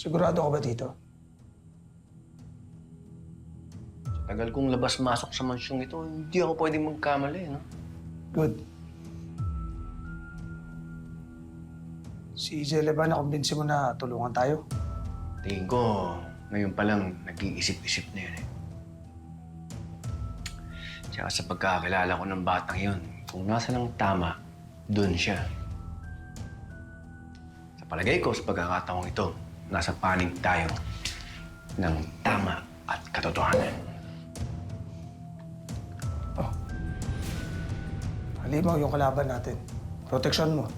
Sigurado ka ba dito? Tagal kong labas-masok sa mansyong ito, hindi ako pwedeng magkamali, no? Good. Si Jeleva, nakumbinsi mo na tulungan tayo? Tingin ko, ngayon pa lang nag-iisip-isip na yun, eh. Tsaka sa pagkakakilala ko ng batang yun, kung nasa ng tama, dun siya. Sa palagay ko, sa pagkakataong ito, nasa panig tayo ng tama at katotohanan. Halimaw yung kalaban natin. Proteksyon mo.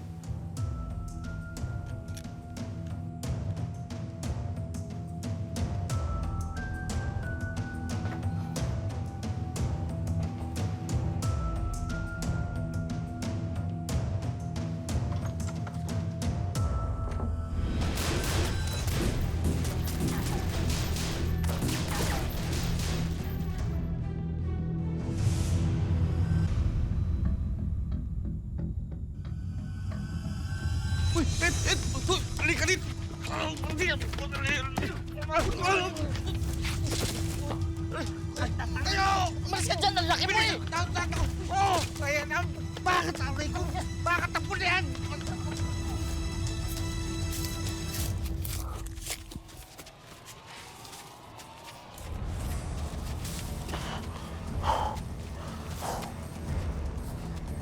Uy! Uy! Halika dito! Tayo! Umalis ka dyan! Ang laki mo eh! Oh! Ayan ang... Bakit sa akin ko? Bakit ang puli yan?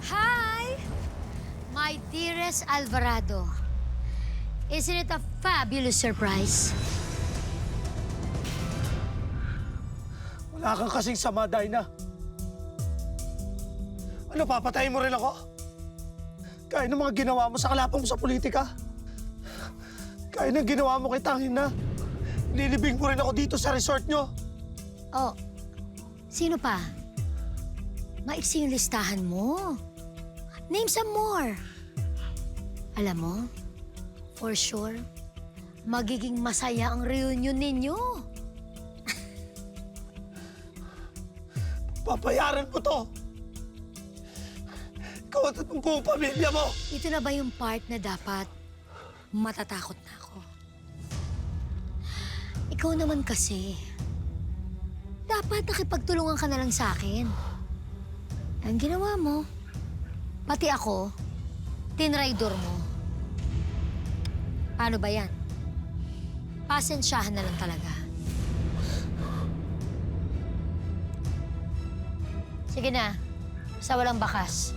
Hi! My dearest Alvarado. Isn't it a fabulous surprise? Wala kang kasing sama, Dina. Ano, papatayin mo rin ako? Kaya ng mga ginawa mo sa kalapang mo sa politika. Kaya ng ginawa mo kay Tangin na. Nilibing mo rin ako dito sa resort nyo. Oh, sino pa? Maiksi yung listahan mo. Name some more. Alam mo, for sure, magiging masaya ang reunion ninyo. Papayaran mo to. Ikaw at ang buong pamilya mo. Ito na ba yung part na dapat matatakot na ako? Ikaw naman kasi, dapat nakipagtulungan ka na lang sa akin. Ang ginawa mo, pati ako, tinraidor mo. Paano ba yan? Pasensyahan na lang talaga. Sige na, sa walang bakas.